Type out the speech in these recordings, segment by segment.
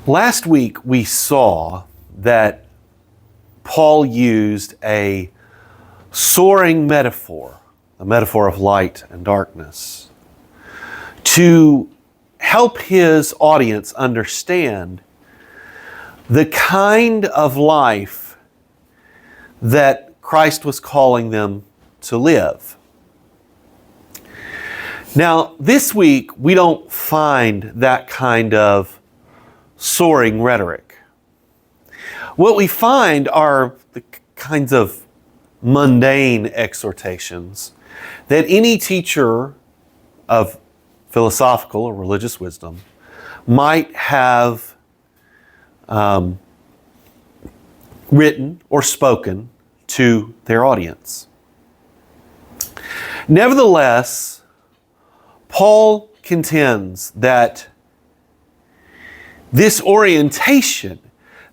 Last week we saw that Paul used a soaring metaphor, a metaphor of light and darkness, to help his audience understand the kind of life that Christ was calling them to live. Now, this week we don't find that kind of soaring rhetoric. What we find are the kinds of mundane exhortations that any teacher of philosophical or religious wisdom might have written or spoken to their audience. Nevertheless, Paul contends that this orientation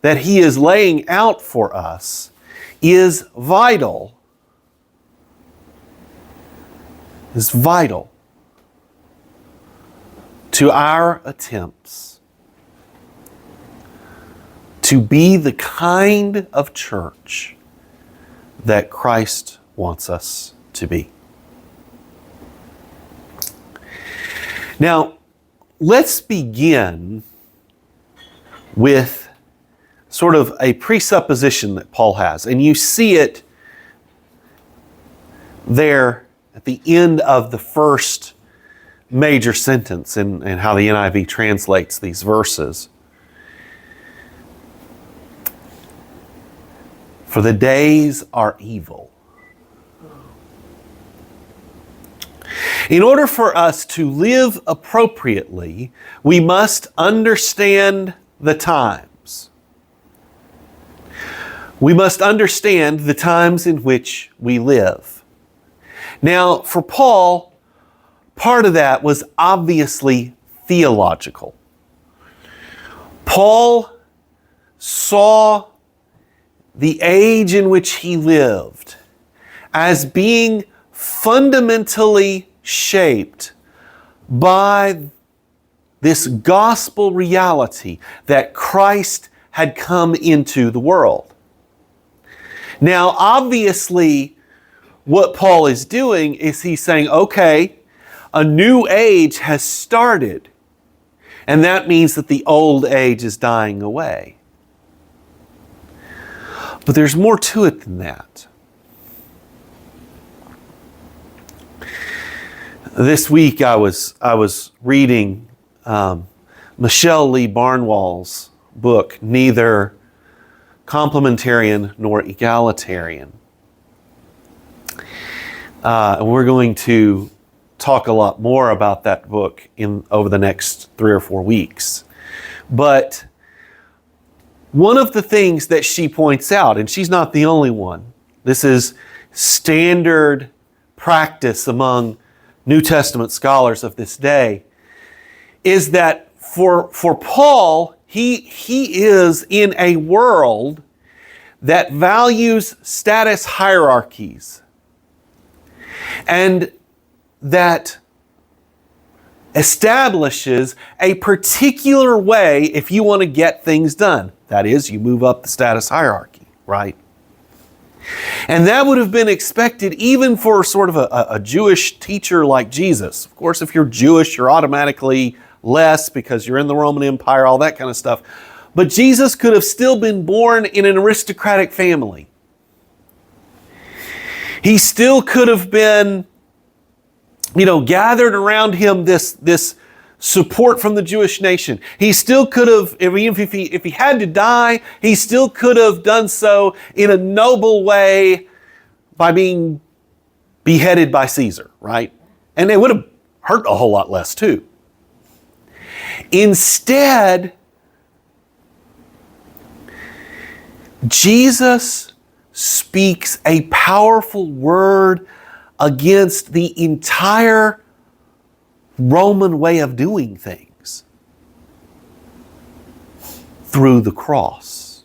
that he is laying out for us is vital. To our attempts to be the kind of church that Christ wants us to be. Now, let's begin with sort of a presupposition that Paul has. And you see it there at the end of the first major sentence in how the NIV translates these verses. For the days are evil. In order for us to live appropriately, we must understand the times. We must understand the times in which we live. Now, for Paul, part of that was obviously theological. Paul saw the age in which he lived as being fundamentally shaped by this gospel reality that Christ had come into the world. Now, obviously, what Paul is doing is he's saying, okay, a new age has started, and that means that the old age is dying away. But there's more to it than that. This week I was reading Michelle Lee Barnwell's book, Neither Complementarian Nor Egalitarian. And we're going to talk a lot more about that book over the next 3 or 4 weeks. But one of the things that she points out, and she's not the only one, this is standard practice among New Testament scholars of this day, is that for Paul, he is in a world that values status hierarchies and that establishes a particular way if you want to get things done. That is, you move up the status hierarchy, right? And that would have been expected even for sort of a Jewish teacher like Jesus. Of course, if you're Jewish, you're automatically less because you're in the Roman Empire, all that kind of stuff. But Jesus could have still been born in an aristocratic family. He still could have been, gathered around him this support from the Jewish nation. He still could have, if he had to die, he still could have done so in a noble way by being beheaded by Caesar, right? And it would have hurt a whole lot less too. Instead, Jesus speaks a powerful word against the entire Roman way of doing things through the cross.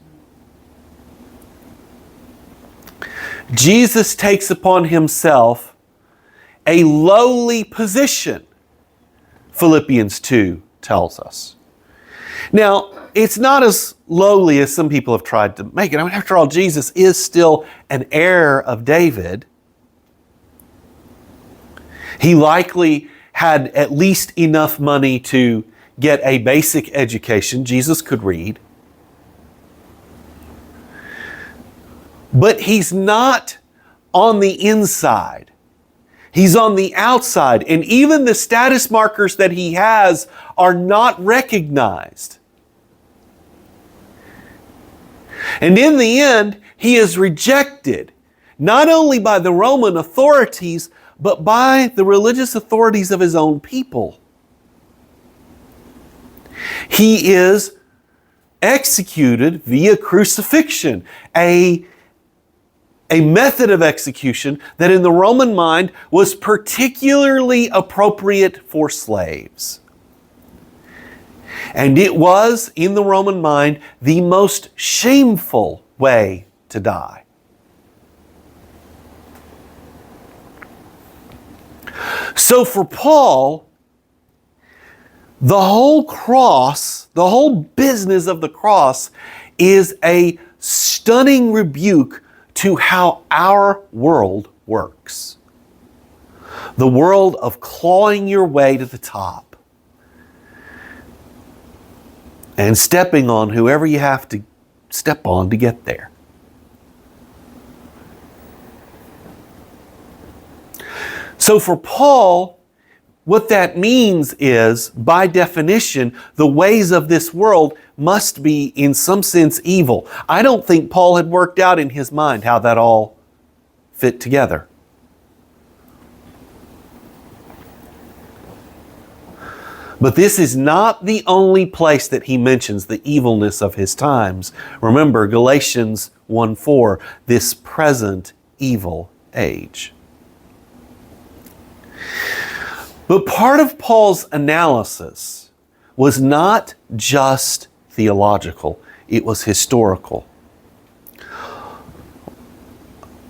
Jesus takes upon himself a lowly position, Philippians 2 tells us. Now, it's not as lowly as some people have tried to make it. I mean, after all, Jesus is still an heir of David. He likely had at least enough money to get a basic education. Jesus could read. But he's not on the inside. He's on the outside. And even the status markers that he has are not recognized. And in the end, he is rejected, not only by the Roman authorities, but by the religious authorities of his own people. He is executed via crucifixion, a method of execution that in the Roman mind was particularly appropriate for slaves. And it was, in the Roman mind, the most shameful way to die. So for Paul, the whole cross, the whole business of the cross is a stunning rebuke to how our world works. The world of clawing your way to the top and stepping on whoever you have to step on to get there. So for Paul, what that means is, by definition, the ways of this world must be, in some sense, evil. I don't think Paul had worked out in his mind how that all fit together. But this is not the only place that he mentions the evilness of his times. Remember, Galatians 1:4, this present evil age. But part of Paul's analysis was not just theological, it was historical.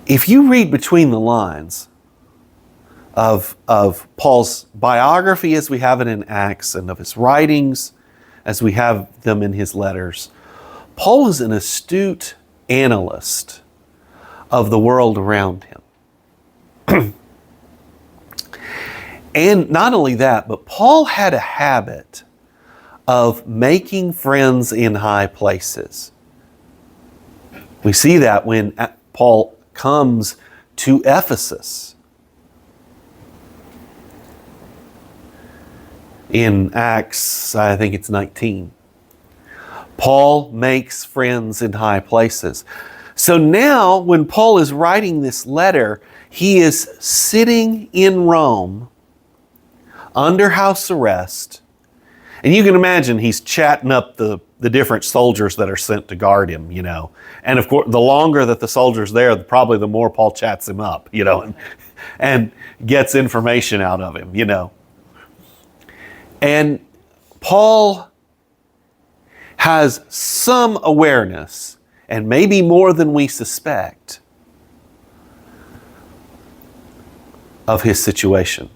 If you read between the lines of Paul's biography as we have it in Acts and of his writings as we have them in his letters, Paul was an astute analyst of the world around him. And not only that, but Paul had a habit of making friends in high places. We see that when Paul comes to Ephesus. In Acts, I think it's 19. Paul makes friends in high places. So now, when Paul is writing this letter, he is sitting in Rome under house arrest. And you can imagine he's chatting up the different soldiers that are sent to guard him, you know. And of course, the longer that the soldier's there, probably the more Paul chats him up, you know, and gets information out of him, you know. And Paul has some awareness, and maybe more than we suspect, of his situation.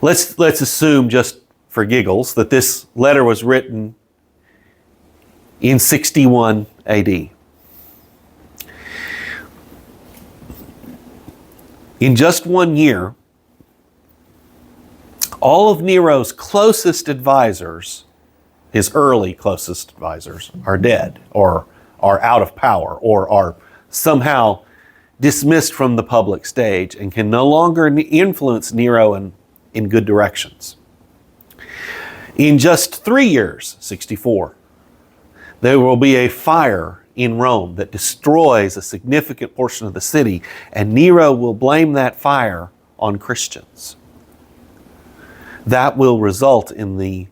Let's assume, just for giggles, that this letter was written in 61 AD. In just 1 year, all of Nero's closest advisors, his early closest advisors, are dead, or are out of power, or are somehow dismissed from the public stage and can no longer influence Nero in good directions. In just 3 years, 64, there will be a fire in Rome that destroys a significant portion of the city, and Nero will blame that fire on Christians. That will result in the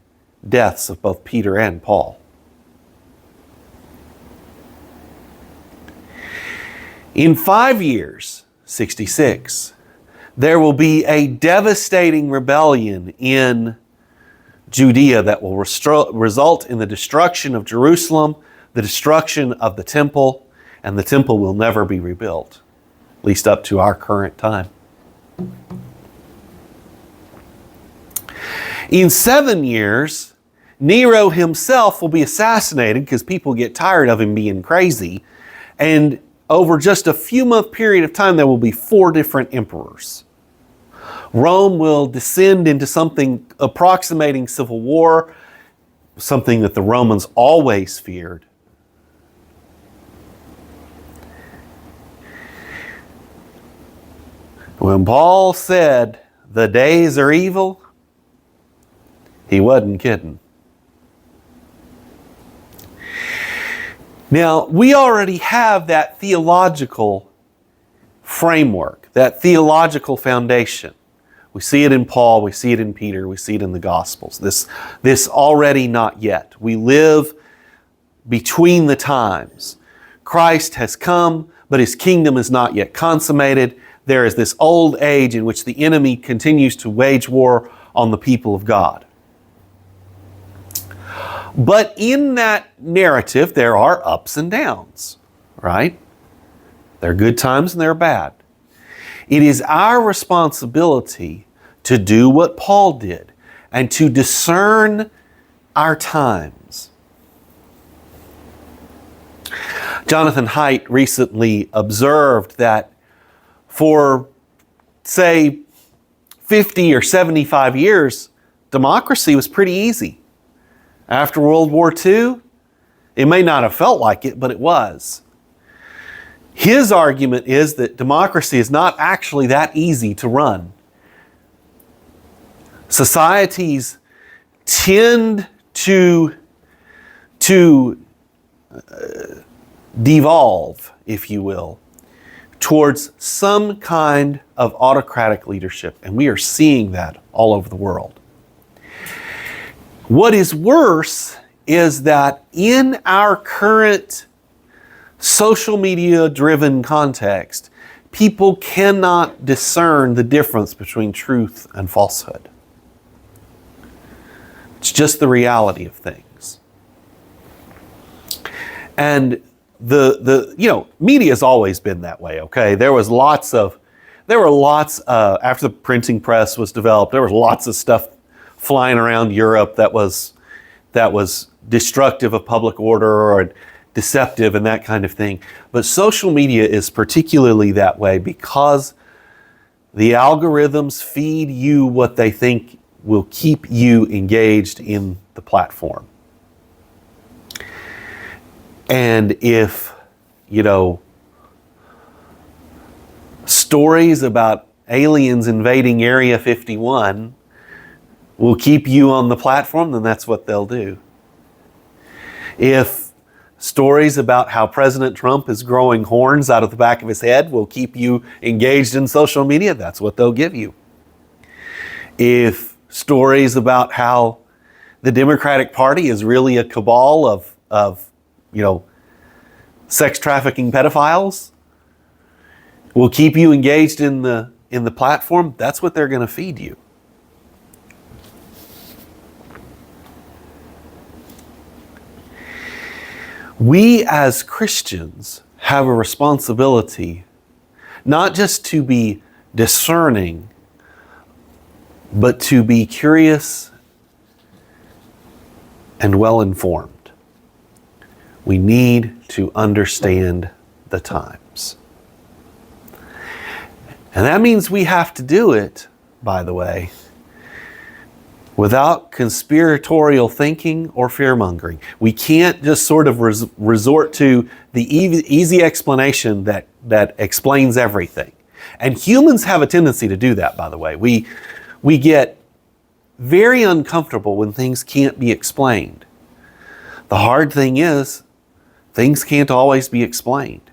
deaths of both Peter and Paul. In 5 years, 66, there will be a devastating rebellion in Judea that will result in the destruction of Jerusalem, the destruction of the temple, and the temple will never be rebuilt, at least up to our current time. In 7 years, Nero himself will be assassinated because people get tired of him being crazy. And over just a few month period of time, there will be 4 different emperors. Rome will descend into something approximating civil war, something that the Romans always feared. When Paul said, the days are evil, he wasn't kidding. Now, we already have that theological framework, that theological foundation. We see it in Paul, we see it in Peter, we see it in the Gospels. This already not yet. We live between the times. Christ has come, but His kingdom is not yet consummated. There is this old age in which the enemy continues to wage war on the people of God. But in that narrative, there are ups and downs, right? There are good times and there are bad. It is our responsibility to do what Paul did and to discern our times. Jonathan Haidt recently observed that for, say, 50 or 75 years, democracy was pretty easy. After World War II, it may not have felt like it, but it was. His argument is that democracy is not actually that easy to run. Societies tend to devolve, if you will, towards some kind of autocratic leadership, and we are seeing that all over the world. What is worse is that in our current social media-driven context, people cannot discern the difference between truth and falsehood. It's just the reality of things. And the media has always been that way, okay? There were lots after the printing press was developed, there was lots of stuff flying around Europe that was destructive of public order or deceptive and that kind of thing. But social media is particularly that way because the algorithms feed you what they think will keep you engaged in the platform. And if, stories about aliens invading Area 51 will keep you on the platform, then that's what they'll do. If stories about how President Trump is growing horns out of the back of his head will keep you engaged in social media, that's what they'll give you. If stories about how the Democratic Party is really a cabal of sex trafficking pedophiles will keep you engaged in the platform, that's what they're going to feed you. We as Christians have a responsibility not just to be discerning, but to be curious and well-informed. We need to understand the times. And that means we have to do it, by the way, without conspiratorial thinking or fear-mongering. We can't just sort of resort to the easy explanation that explains everything. And humans have a tendency to do that, by the way. We get very uncomfortable when things can't be explained. The hard thing is, things can't always be explained.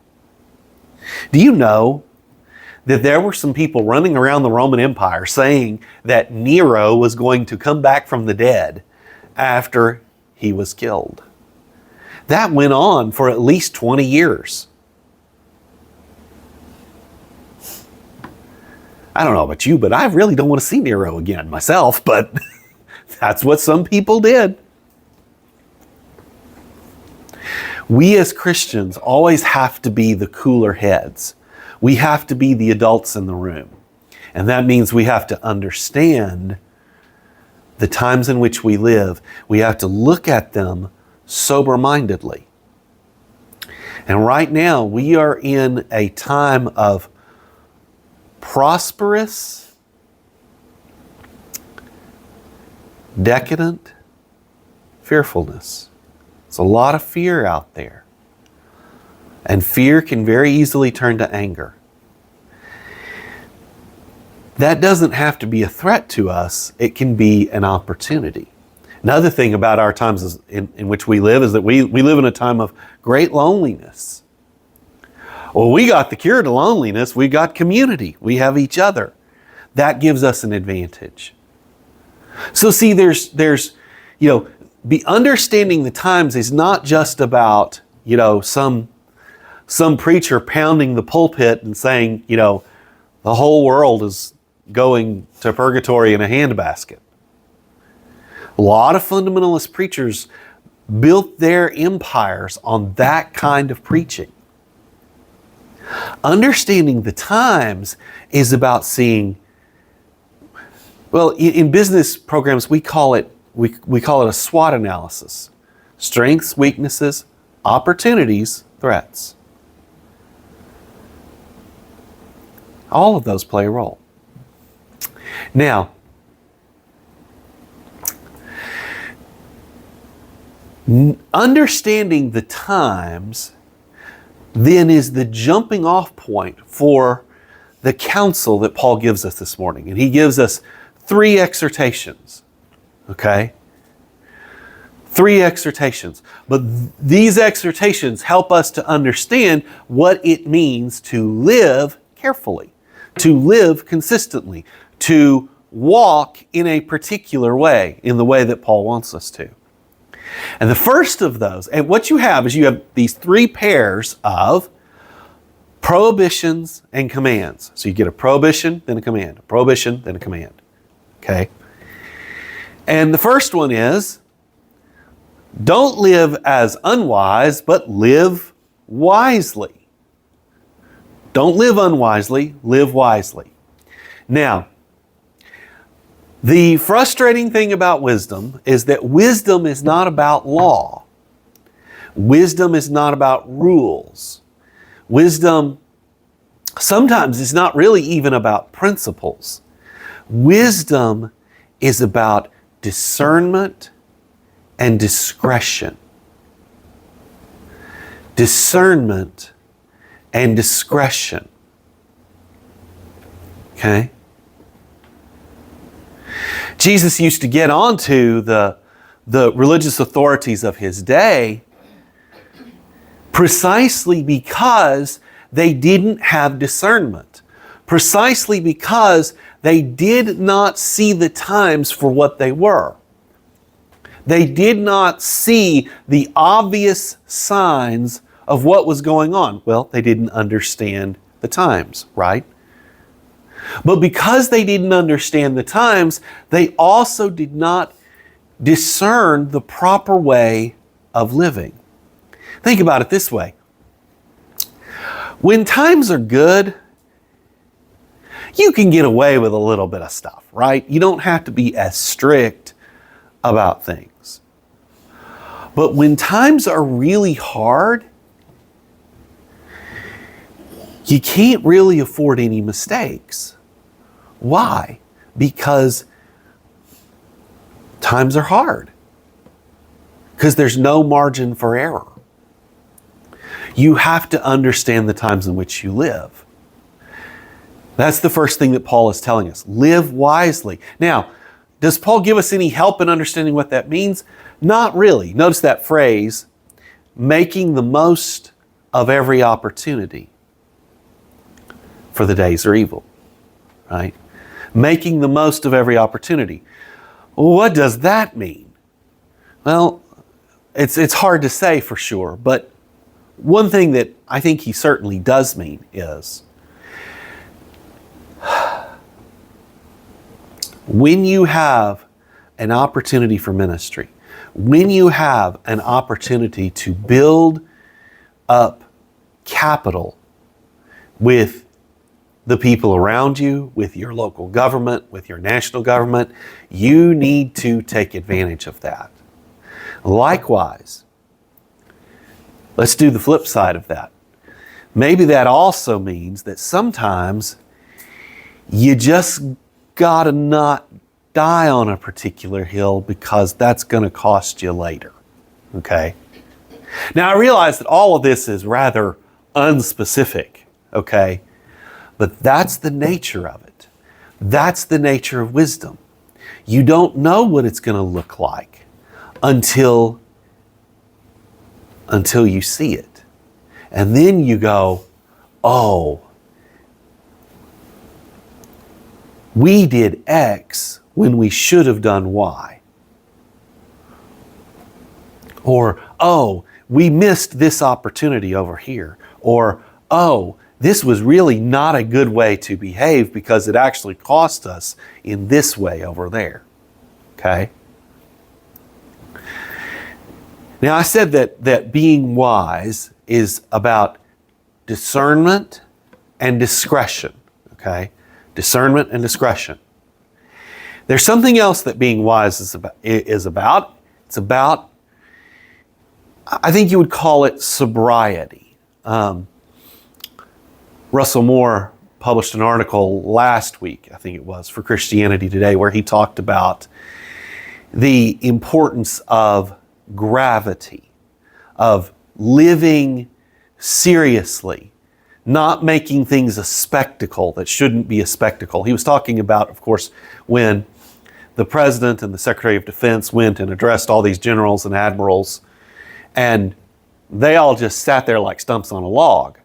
Do you know that there were some people running around the Roman Empire saying that Nero was going to come back from the dead after he was killed? That went on for at least 20 years. I don't know about you, but I really don't want to see Nero again myself, but that's what some people did. We as Christians always have to be the cooler heads. We have to be the adults in the room. And that means we have to understand the times in which we live, we have to look at them sober-mindedly. And right now, we are in a time of prosperous, decadent fearfulness. There's a lot of fear out there. And fear can very easily turn to anger. That doesn't have to be a threat to us. It can be an opportunity. Another thing about our times in which we live is that we live in a time of great loneliness. Well, we got the cure to loneliness. We got community. We have each other. That gives us an advantage. So see, there's be understanding the times is not just about, some preacher pounding the pulpit and saying, the whole world is going to purgatory in a handbasket. A lot of fundamentalist preachers built their empires on that kind of preaching. Understanding the times is about seeing, in business programs we call it a SWOT analysis. Strengths, weaknesses, opportunities, threats. All of those play a role. Now, understanding the times then is the jumping off point for the counsel that Paul gives us this morning. And he gives us 3 exhortations. Okay? 3 exhortations. But these exhortations help us to understand what it means to live carefully, to live consistently, to walk in a particular way, in the way that Paul wants us to. And the first of those, and what you have is you have these 3 pairs of prohibitions and commands. So you get a prohibition, then a command, a prohibition, then a command. Okay? And the first one is, don't live as unwise, but live wisely. Don't live unwisely, live wisely. Now, the frustrating thing about wisdom is that wisdom is not about law. Wisdom is not about rules. Wisdom sometimes is not really even about principles. Wisdom is about discernment and discretion. Discernment and discretion. Okay? Jesus used to get onto the religious authorities of his day precisely because they didn't have discernment. Precisely because they did not see the times for what they were. They did not see the obvious signs of what was going on. Well, they didn't understand the times, right? But because they didn't understand the times, they also did not discern the proper way of living. Think about it this way. When times are good, you can get away with a little bit of stuff, right? You don't have to be as strict about things. But when times are really hard, you can't really afford any mistakes. Why? Because times are hard. Because there's no margin for error. You have to understand the times in which you live. That's the first thing that Paul is telling us. Live wisely. Now, does Paul give us any help in understanding what that means? Not really. Notice that phrase, making the most of every opportunity, for the days are evil, right? Making the most of every opportunity. What does that mean? Well, it's hard to say for sure, but one thing that I think he certainly does mean is when you have an opportunity for ministry, when you have an opportunity to build up capital with the people around you, with your local government, with your national government. You need to take advantage of that. Likewise, let's do the flip side of that. Maybe that also means that sometimes you just gotta not die on a particular hill because that's gonna cost you later. Okay? Now I realize that all of this is rather unspecific, okay? But that's the nature of it. That's the nature of wisdom. You don't know what it's gonna look like until you see it. And then you go, oh, we did X when we should have done Y. Or, oh, we missed this opportunity over here. Or, oh, this was really not a good way to behave because it actually cost us in this way over there. Okay? Now, I said that being wise is about discernment and discretion. Okay? Discernment and discretion. There's something else that being wise is about. It's about, I think you would call it sobriety. Russell Moore published an article last week, I think it was, for Christianity Today, where he talked about the importance of gravity, of living seriously, not making things a spectacle that shouldn't be a spectacle. He was talking about, of course, when the President and the Secretary of Defense went and addressed all these generals and admirals, and they all just sat there like stumps on a log.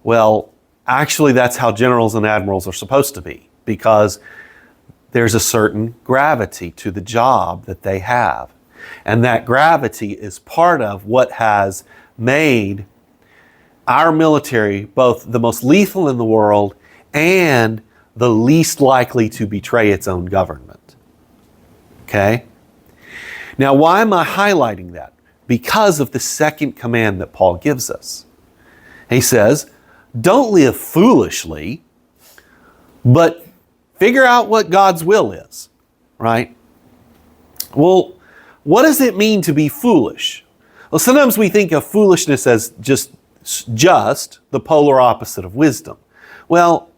Well, actually, that's how generals and admirals are supposed to be, because there's a certain gravity to the job that they have. And that gravity is part of what has made our military both the most lethal in the world and the least likely to betray its own government. Okay? Now, why am I highlighting that? Because of the second command that Paul gives us. He says, don't live foolishly, but figure out what God's will is, right? Well, what does it mean to be foolish? Well, sometimes we think of foolishness as just the polar opposite of wisdom. Well,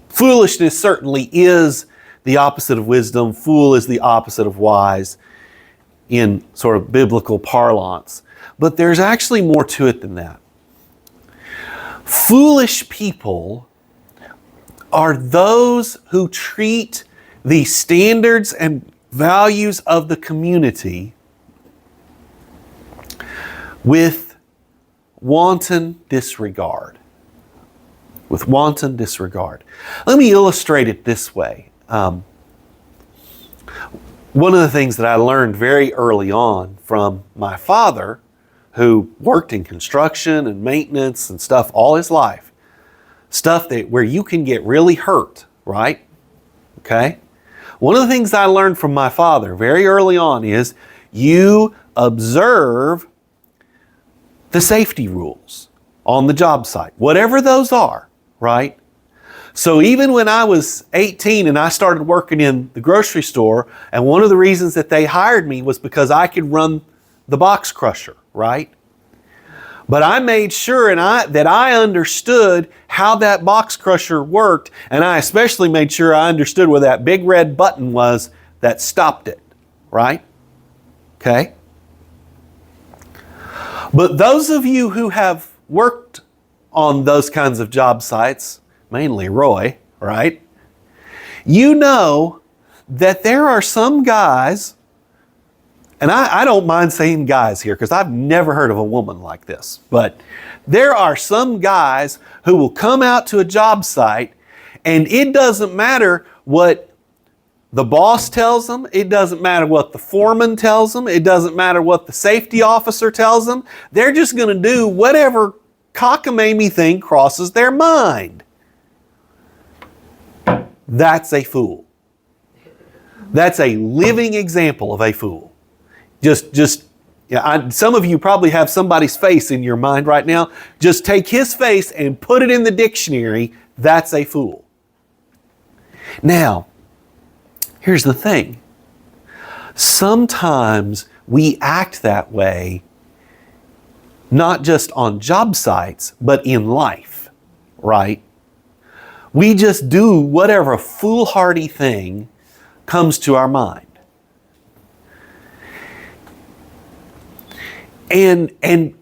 foolishness certainly is the opposite of wisdom. Fool is the opposite of wise in sort of biblical parlance. But there's actually more to it than that. Foolish people are those who treat the standards and values of the community with wanton disregard. With wanton disregard. Let me illustrate it this way. One of the things that I learned very early on from my father, who worked in construction and maintenance and stuff all his life, stuff where you can get really hurt, right? Okay? One of the things I learned from my father very early on is you observe the safety rules on the job site, whatever those are, right? So even when I was 18 and I started working in the grocery store, and one of the reasons that they hired me was because I could run the box crusher, right? But I made sure that I understood how that box crusher worked, and I especially made sure I understood where that big red button was that stopped it, right? Okay? But those of you who have worked on those kinds of job sites, mainly Roy, right? You know that there are some guys, and I don't mind saying guys here because I've never heard of a woman like this, but there are some guys who will come out to a job site and it doesn't matter what the boss tells them, it doesn't matter what the foreman tells them, it doesn't matter what the safety officer tells them, they're just going to do whatever cockamamie thing crosses their mind. That's a fool. That's a living example of a fool. Just Yeah, some of you probably have somebody's face in your mind right now. Just take his face and put it in the dictionary. That's a fool. Now, here's the thing. Sometimes we act that way, not just on job sites, but in life, right? We just do whatever foolhardy thing comes to our mind. And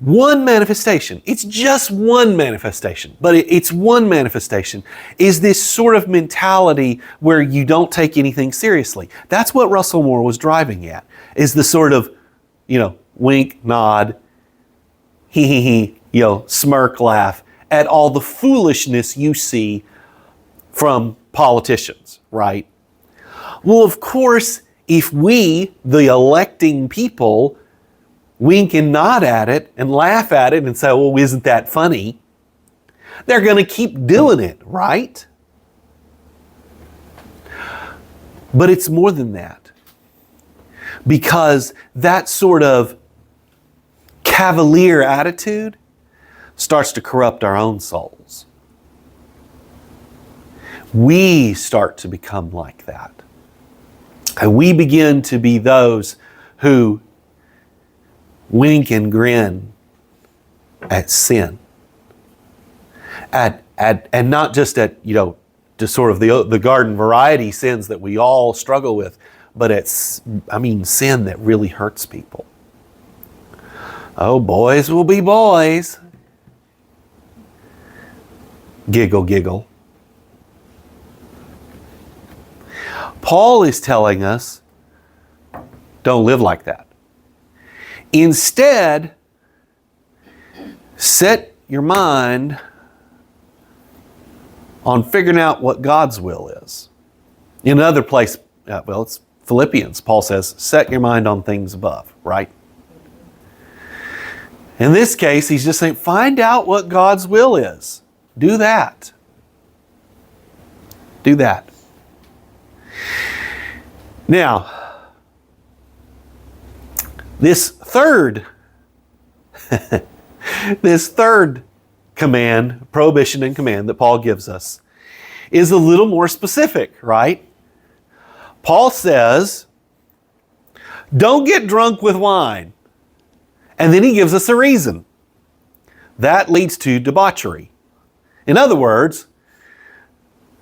one manifestation, it's just one manifestation, but it's one manifestation, is this sort of mentality where you don't take anything seriously. That's what Russell Moore was driving at, is the sort of, wink, nod, hee, smirk, laugh at all the foolishness you see from politicians, right? Well, of course, if we, the electing people, wink and nod at it and laugh at it and say, well, isn't that funny? They're going to keep doing it, right? But it's more than that. Because that sort of cavalier attitude starts to corrupt our own souls. We start to become like that. And we begin to be those who wink and grin at sin. And not just at, just sort of the garden variety sins that we all struggle with, but sin that really hurts people. Oh, boys will be boys. Giggle, giggle. Paul is telling us, don't live like that. Instead, set your mind on figuring out what God's will is. In another place, it's Philippians, Paul says, set your mind on things above, right? In this case, he's just saying, find out what God's will is. Do that. Do that. Now, this third command, prohibition and command that Paul gives us is a little more specific, right? Paul says, don't get drunk with wine. And then he gives us a reason. That leads to debauchery. In other words,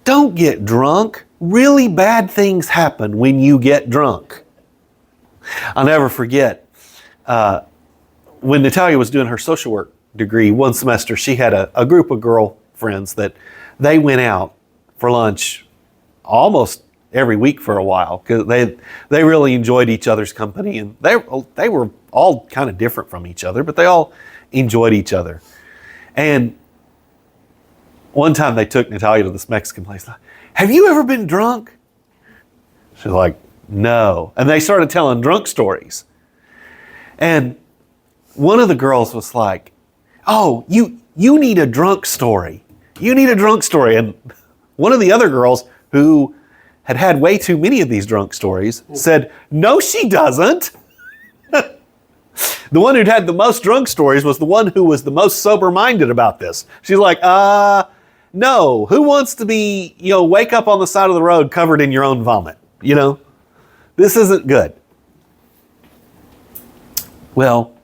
don't get drunk. Really bad things happen when you get drunk. I'll never forget, when Natalia was doing her social work degree one semester, she had a group of girlfriends that they went out for lunch almost every week for a while because they really enjoyed each other's company, and they were all kind of different from each other, but they all enjoyed each other. And one time they took Natalia to this Mexican place. Have you ever been drunk? She's like, no. And they started telling drunk stories. And one of the girls was like, oh, you need a drunk story. You need a drunk story. And one of the other girls who had had way too many of these drunk stories said, no, she doesn't. The one who'd had the most drunk stories was the one who was the most sober-minded about this. She's like, no, who wants to be, wake up on the side of the road covered in your own vomit? This isn't good. Well,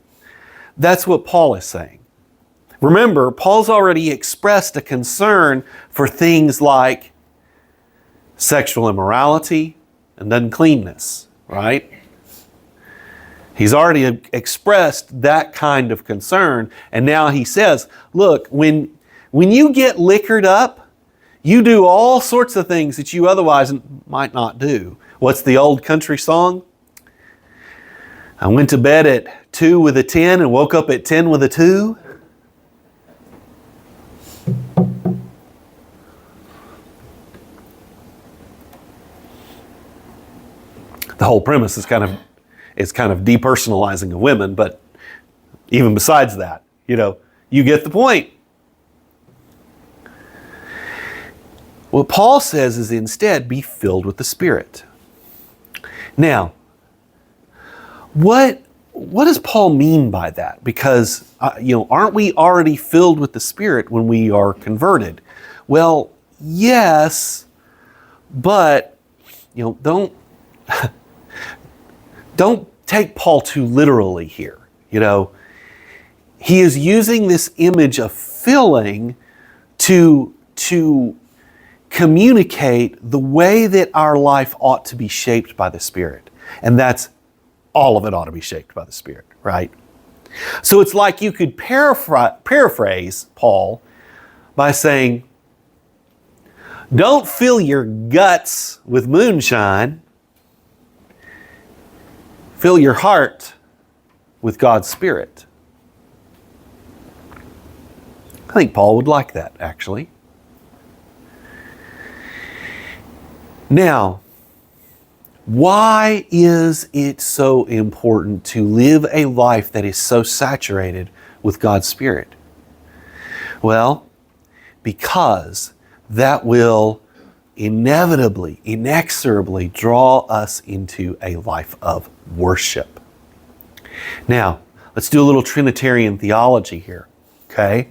that's what Paul is saying. Remember, Paul's already expressed a concern for things like sexual immorality and uncleanness, right? He's already expressed that kind of concern, and now he says, look, when you get liquored up, you do all sorts of things that you otherwise might not do. What's the old country song? I went to bed at 2 with a 10 and woke up at 10 with a 2. The whole premise is kind of depersonalizing of women, but even besides that, you get the point. What Paul says is instead be filled with the Spirit. Now, what what does Paul mean by that? Because, aren't we already filled with the Spirit when we are converted? Well, yes, but, don't take Paul too literally here. He is using this image of filling to communicate the way that our life ought to be shaped by the Spirit. And that's all of it ought to be shaped by the Spirit, right? So it's like you could paraphrase Paul by saying, don't fill your guts with moonshine. Fill your heart with God's Spirit. I think Paul would like that, actually. Now, why is it so important to live a life that is so saturated with God's Spirit? Well, because that will inevitably, inexorably draw us into a life of worship. Now, let's do a little Trinitarian theology here, okay?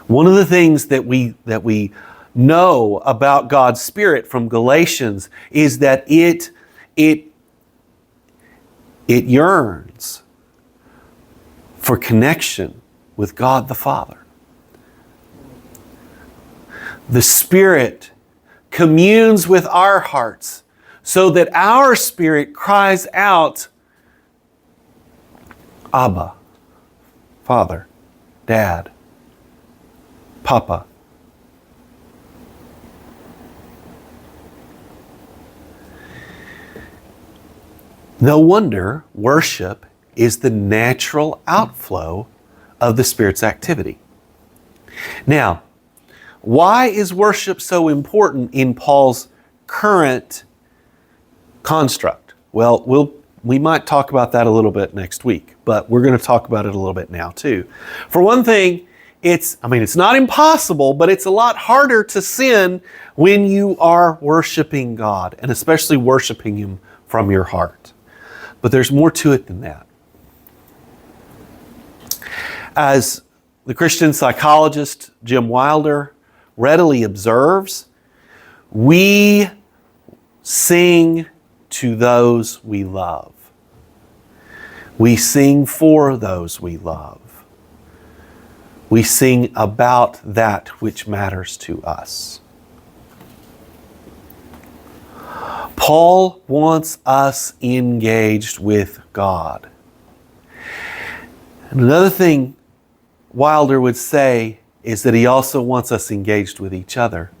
One of the things that we know about God's Spirit from Galatians is that it yearns for connection with God the Father. The Spirit communes with our hearts so that our spirit cries out, Abba, Father, Dad, Papa. No wonder worship is the natural outflow of the Spirit's activity. Now, why is worship so important in Paul's current construct? Well, we might talk about that a little bit next week, but we're going to talk about it a little bit now too. For one thing, it's not impossible, but it's a lot harder to sin when you are worshiping God, and especially worshiping Him from your heart. But there's more to it than that. As the Christian psychologist Jim Wilder readily observes, we sing to those we love. We sing for those we love. We sing about that which matters to us. Paul wants us engaged with God. And another thing Wilder would say is that he also wants us engaged with each other.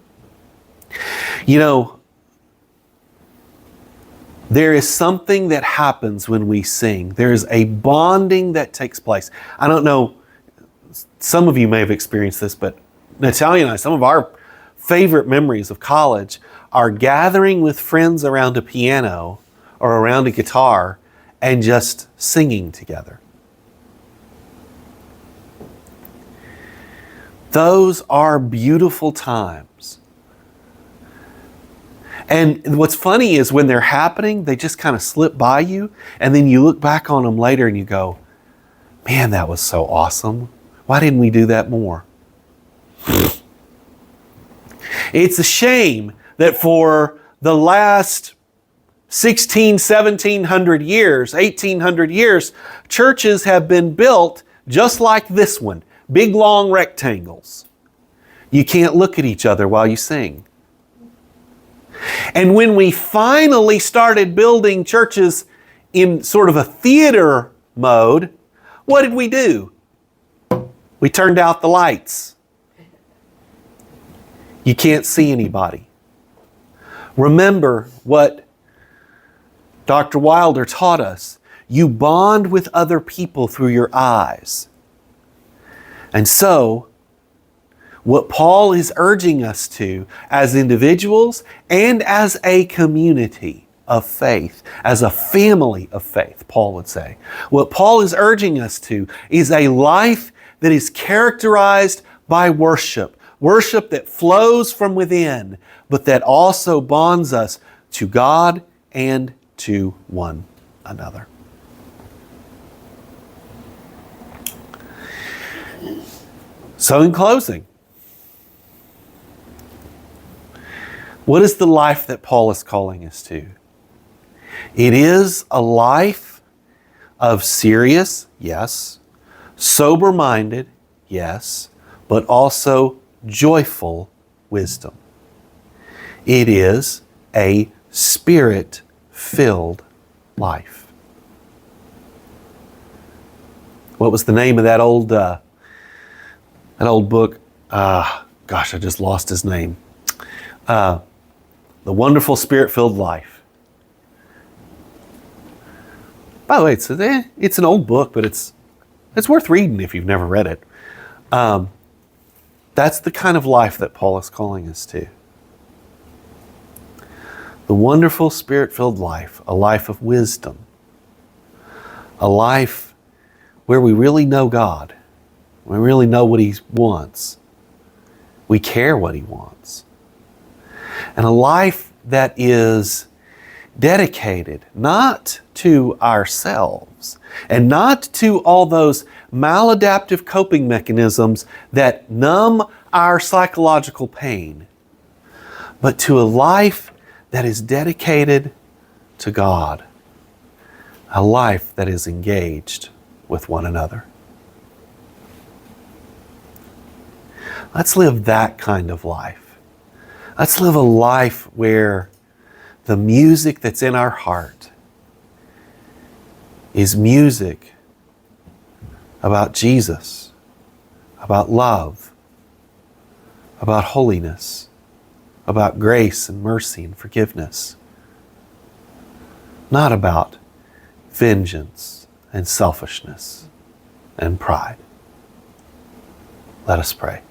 There is something that happens when we sing. There is a bonding that takes place. I don't know, some of you may have experienced this, but Natalia and I, some of our favorite memories of college are gathering with friends around a piano or around a guitar and just singing together. Those are beautiful times. And what's funny is when they're happening, they just kind of slip by you, and then you look back on them later and you go, man, that was so awesome. Why didn't we do that more? It's a shame that for the last 1700 years, 1800 years, churches have been built just like this one. Big, long rectangles. You can't look at each other while you sing. And when we finally started building churches in sort of a theater mode, what did we do? We turned out the lights. You can't see anybody. Remember what Dr. Wilder taught us. You bond with other people through your eyes. And so, what Paul is urging us to, as individuals and as a community of faith, as a family of faith, Paul would say, what Paul is urging us to is a life that is characterized by worship. Worship that flows from within, but that also bonds us to God and to one another. So in closing, what is the life that Paul is calling us to? It is a life of serious, yes, sober-minded, yes, but also joyful wisdom. It is a Spirit-filled life. What was the name of that old book? Gosh, I just lost his name. The Wonderful Spirit-Filled Life. By the way, it's an old book, but it's worth reading if you've never read it. That's the kind of life that Paul is calling us to. The wonderful Spirit-filled life, a life of wisdom, a life where we really know God, we really know what He wants, we care what He wants, and a life that is dedicated not to ourselves and not to all those maladaptive coping mechanisms that numb our psychological pain, but to a life that is dedicated to God, a life that is engaged with one another. Let's live that kind of life. Let's live a life where the music that's in our heart is music about Jesus, about love, about holiness, about grace and mercy and forgiveness. Not about vengeance and selfishness and pride. Let us pray.